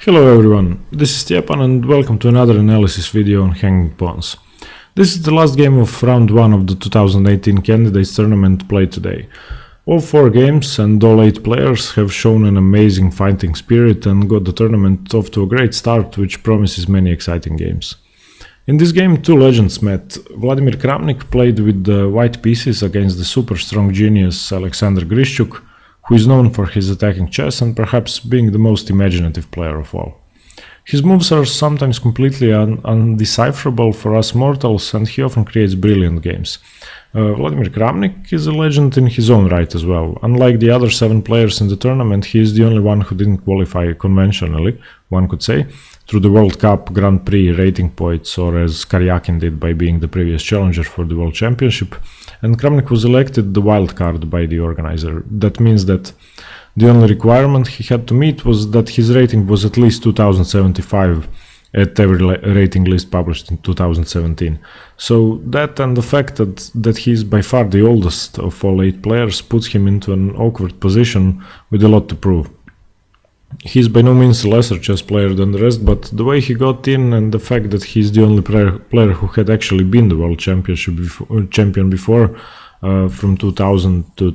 Hello everyone, this is Stjepan and welcome to another analysis video on hanging pawns. This is the last game of round 1 of the 2018 Candidates Tournament played today. All 4 games and all 8 players have shown an amazing fighting spirit and got the tournament off to a great start, which promises many exciting games. In this game, 2 legends met. Vladimir Kramnik played with the white pieces against the super strong genius Alexander Grischuk, who is known for his attacking chess and perhaps being the most imaginative player of all. His moves are sometimes completely undecipherable for us mortals, and he often creates brilliant games. Vladimir Kramnik is a legend in his own right as well. Unlike the other 7 players in the tournament, he is the only one who didn't qualify conventionally, one could say, through the World Cup, Grand Prix, rating points, or as Karyakin did by being the previous challenger for the World Championship, and Kramnik was elected the wild card by the organizer. That means that the only requirement he had to meet was that his rating was at least 2075 at every rating list published in 2017. So that and the fact that he is by far the oldest of all 8 players puts him into an awkward position with a lot to prove. He is by no means a lesser chess player than the rest, but the way he got in and the fact that he is the only player who had actually been the world champion before, from 2000 to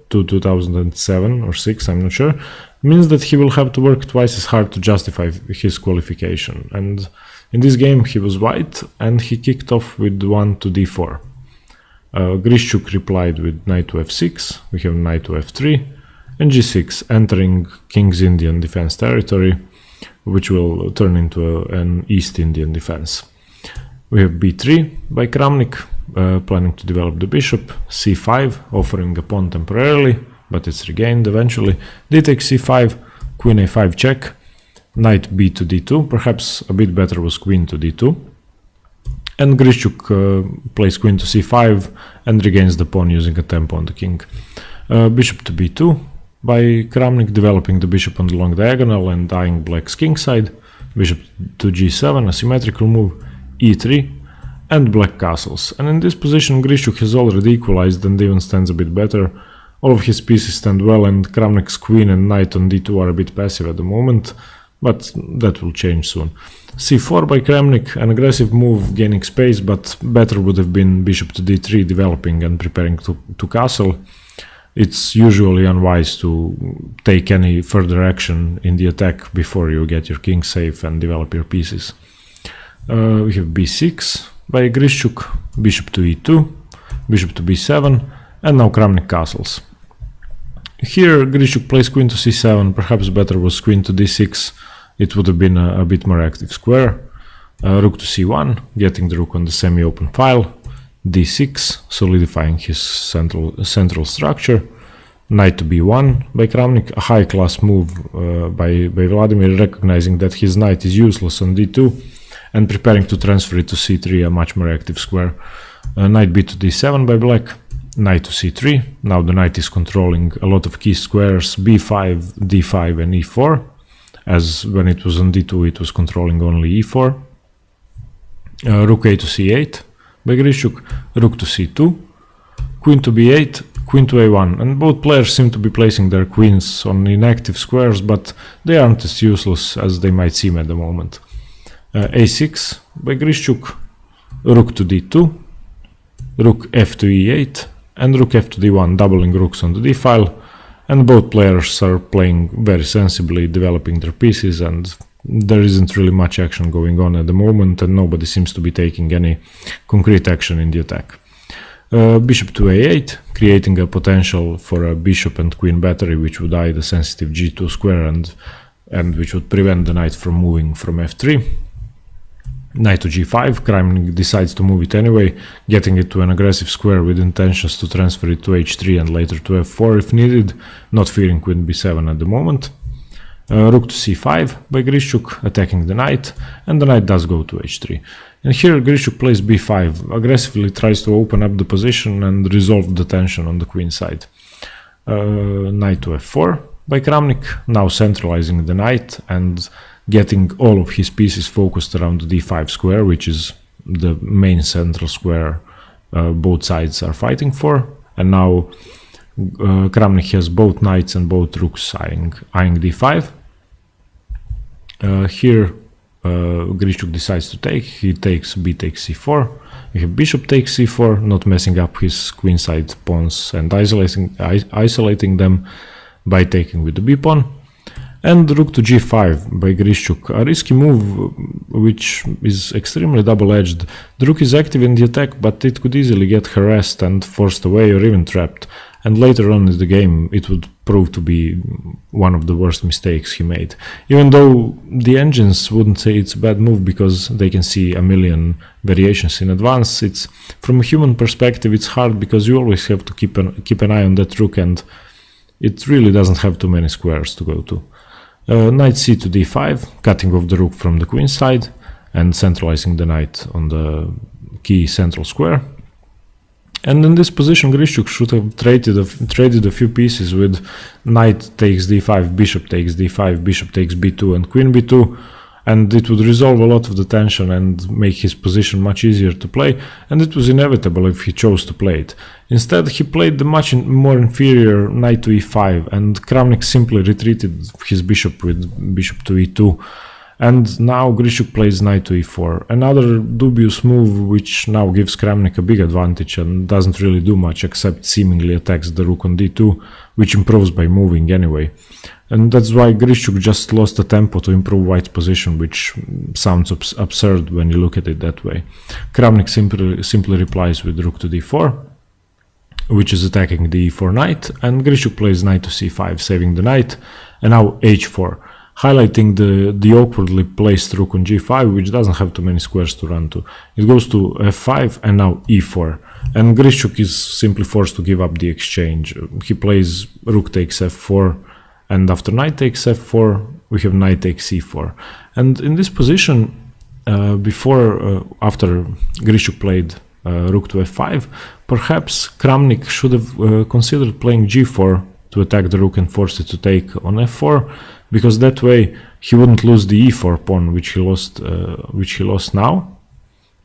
2007 or 6, I'm not sure, means that he will have to work twice as hard to justify his qualification. And in this game he was white and he kicked off with 1 to d4. Grischuk replied with knight to f6, we have knight to f3, and g6, entering King's Indian defense territory, which will turn into an East Indian defense. We have b3 by Kramnik, planning to develop the bishop, c5, offering a pawn temporarily, but it's regained eventually, d takes c5, queen a5 check, knight b to d2, perhaps a bit better was queen to d2, and Grischuk plays queen to c5 and regains the pawn using a tempo on the king. Bishop to b2 by Kramnik, developing the bishop on the long diagonal and eyeing black's king side, bishop to g7, a symmetrical move, e3, and black castles. And in this position Grischuk has already equalized and even stands a bit better. All of his pieces stand well, and Kramnik's queen and knight on d2 are a bit passive at the moment, but that will change soon. c4 by Kramnik, an aggressive move gaining space, but better would have been bishop to d3, developing and preparing to castle. It's usually unwise to take any further action in the attack before you get your king safe and develop your pieces. We have b6 by Grischuk, bishop to e2, bishop to b7, and now Kramnik castles. Here Grischuk plays queen to c7, perhaps better was queen to d6, it would have been a bit more active square. Rook to c1, getting the rook on the semi-open file, d6, solidifying his central structure, knight to b1 by Kramnik, a high-class move by Vladimir, recognizing that his knight is useless on d2 and preparing to transfer it to c3, a much more active square. Knight b to d7 by black, knight to c3, now the knight is controlling a lot of key squares, b5, d5 and e4, as when it was on d2 it was controlling only e4. Rook a to c8 by Grischuk, rook to c2, queen to b8, queen to a1, and both players seem to be placing their queens on inactive squares, but they aren't as useless as they might seem at the moment. a6 by Grischuk, rook to d2, rook f to e8, and rook f to d1, doubling rooks on the d file, and both players are playing very sensibly, developing their pieces, and there isn't really much action going on at the moment, and nobody seems to be taking any concrete action in the attack. Bishop to a8, creating a potential for a bishop and queen battery, which would eye the sensitive g2 square and which would prevent the knight from moving from f3. Knight to g5, Kramnik decides to move it anyway, getting it to an aggressive square with intentions to transfer it to h3 and later to f4 if needed, not fearing queen b7 at the moment. Rook to c5 by Grischuk, attacking the knight, and the knight does go to h3. And here Grischuk plays b5, aggressively tries to open up the position and resolve the tension on the queen side. Knight to f4 by Kramnik, now centralizing the knight and getting all of his pieces focused around the d5 square, which is the main central square both sides are fighting for. And now Kramnik has both knights and both rooks eyeing d5. Here Grischuk decides to take. He takes b takes c4. We have bishop takes c4, not messing up his queenside pawns and isolating them by taking with the b pawn. And rook to g5 by Grischuk, a risky move which is extremely double-edged. The rook is active in the attack, but it could easily get harassed and forced away or even trapped. And later on in the game it would prove to be one of the worst mistakes he made. Even though the engines wouldn't say it's a bad move because they can see a million variations in advance, it's from a human perspective it's hard because you always have to keep an eye on that rook, and it really doesn't have too many squares to go to. Knight c to d5, cutting off the rook from the queen side and centralizing the knight on the key central square. And in this position Grischuk should have traded a few pieces with knight takes d5, bishop takes d5, bishop takes b2 and queen b2, and it would resolve a lot of the tension and make his position much easier to play, and it was inevitable if he chose to play it. Instead he played the much more inferior knight to e5, and Kramnik simply retreated his bishop with bishop to e2. And now Grischuk plays knight to e4, another dubious move which now gives Kramnik a big advantage and doesn't really do much except seemingly attacks the rook on d2, which improves by moving anyway. And that's why Grischuk just lost the tempo to improve white's position, which sounds absurd when you look at it that way. Kramnik simply replies with rook to d4, which is attacking the e4 knight, and Grischuk plays knight to c5, saving the knight, and now h4. Highlighting the awkwardly placed rook on g5, which doesn't have too many squares to run to. It goes to f5 and now e4, and Grischuk is simply forced to give up the exchange. He plays rook takes f4, and after knight takes f4 we have knight takes c4. And in this position, after Grischuk played rook to f5, perhaps Kramnik should have considered playing g4 to attack the rook and force it to take on f4, because that way he wouldn't lose the e4 pawn which he lost now,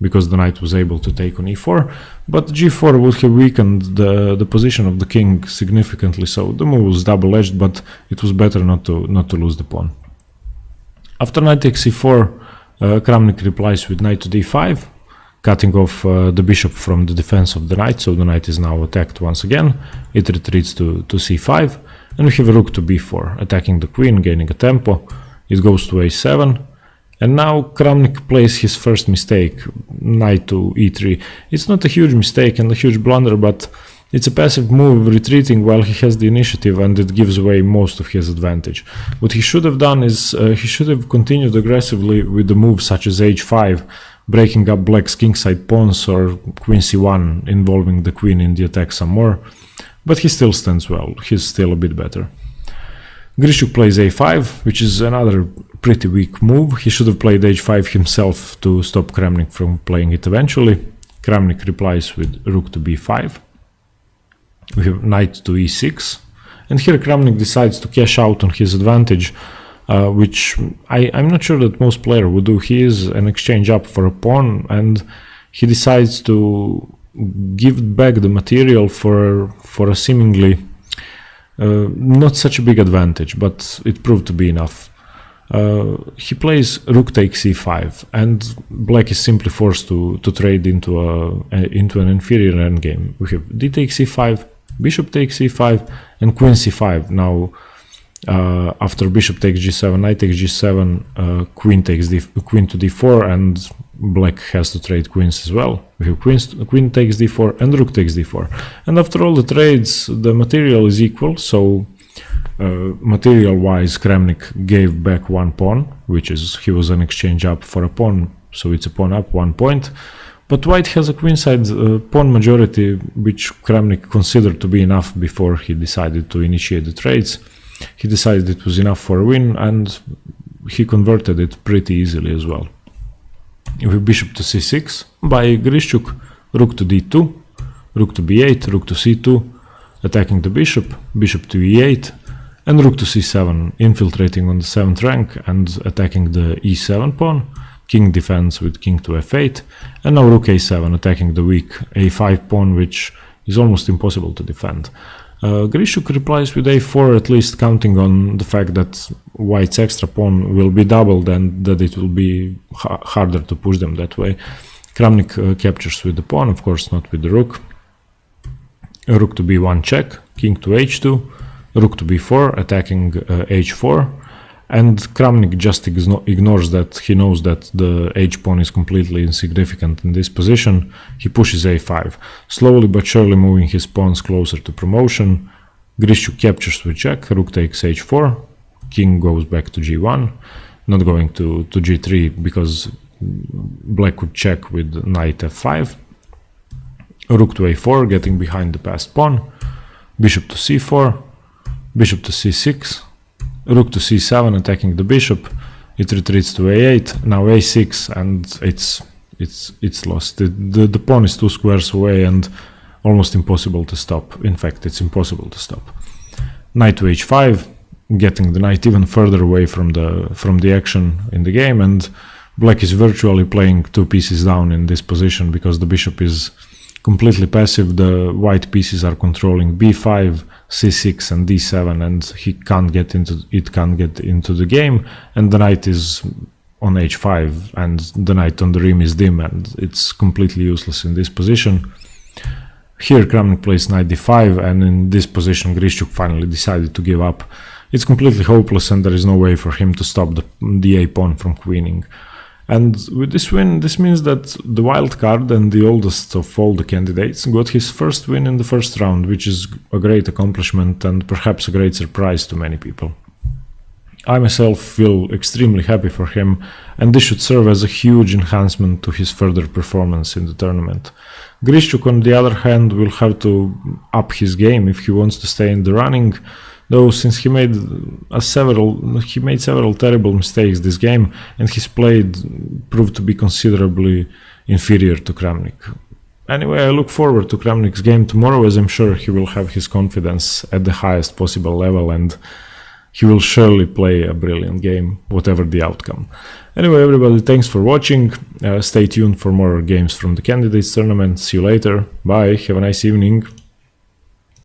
because the knight was able to take on e4, but g4 would have weakened the position of the king significantly, so the move was double-edged, but it was better not to lose the pawn. After knight takes e4, Kramnik replies with knight to d5, cutting off the bishop from the defense of the knight, so the knight is now attacked once again. It retreats to c5, and we have a rook to b4, attacking the queen, gaining a tempo. It goes to a7, and now Kramnik plays his first mistake, knight to e3. It's not a huge mistake and a huge blunder, but it's a passive move, retreating while he has the initiative, and it gives away most of his advantage. What he should have done is he should have continued aggressively with the moves such as h5, breaking up black's kingside pawns, or queen c1, involving the queen in the attack some more. But he still stands well, he's still a bit better. Grischuk plays a5, which is another pretty weak move. He should have played h5 himself to stop Kramnik from playing it eventually. Kramnik replies with rook to b5. We have knight to e6, and here Kramnik decides to cash out on his advantage, which I'm not sure that most players would do. He is an exchange up for a pawn, and he decides to give back the material for a seemingly not such a big advantage, but it proved to be enough. He plays rook takes e5, and black is simply forced to trade into an inferior endgame. We have d takes e5, bishop takes e5, and queen c5. Now, after bishop takes g7, knight takes g7, queen to d4, and black has to trade queens as well. We have queen takes d4 and rook takes d4. And after all the trades, the material is equal, so material-wise Kramnik gave back one pawn, which is he was an exchange up for a pawn, so it's a pawn up, 1 point. But white has a queenside pawn majority, which Kramnik considered to be enough before he decided to initiate the trades. He decided it was enough for a win, and he converted it pretty easily as well. We have bishop to c6 by Grischuk, rook to d2, rook to b8, rook to c2, attacking the bishop, bishop to e8, and rook to c7, infiltrating on the 7th rank and attacking the e7 pawn. King defends with king to f8, and now rook a7, attacking the weak a5 pawn, which is almost impossible to defend. Grischuk replies with a4, at least counting on the fact that white's extra pawn will be doubled and that it will be harder to push them that way. Kramnik captures with the pawn, of course not with the rook. Rook to b1 check, king to h2, rook to b4 attacking h4, and Kramnik just ignores that. He knows that the h-pawn is completely insignificant in this position. He pushes a5, slowly but surely moving his pawns closer to promotion. Grischuk captures with check, rook takes h4, king goes back to g1, not going to g3 because black would check with knight f5. Rook to a4, getting behind the passed pawn, bishop to c4, bishop to c6, rook to c7 attacking the bishop, it retreats to a8, now a6, and it's lost. The pawn is 2 squares away and almost impossible to stop. In fact, it's impossible to stop. Knight to h5, getting the knight even further away from the action in the game, and black is virtually playing 2 pieces down in this position because the bishop is completely passive. The white pieces are controlling b5, c6 and d7, and it can't get into the game, and the knight is on h5 and the knight on the rim is dim, and it's completely useless in this position. Here Kramnik plays knight d5, and in this position Grischuk finally decided to give up. It's completely hopeless and there is no way for him to stop the a-pawn from queening. And with this win, this means that the wild card and the oldest of all the candidates got his first win in the first round, which is a great accomplishment and perhaps a great surprise to many people. I myself feel extremely happy for him, and this should serve as a huge enhancement to his further performance in the tournament. Grischuk, on the other hand, will have to up his game if he wants to stay in the running, though since he made several terrible mistakes this game, and his play proved to be considerably inferior to Kramnik. Anyway, I look forward to Kramnik's game tomorrow, as I'm sure he will have his confidence at the highest possible level and he will surely play a brilliant game, whatever the outcome. Anyway, everybody, thanks for watching. Stay tuned for more games from the Candidates tournament. See you later. Bye. Have a nice evening.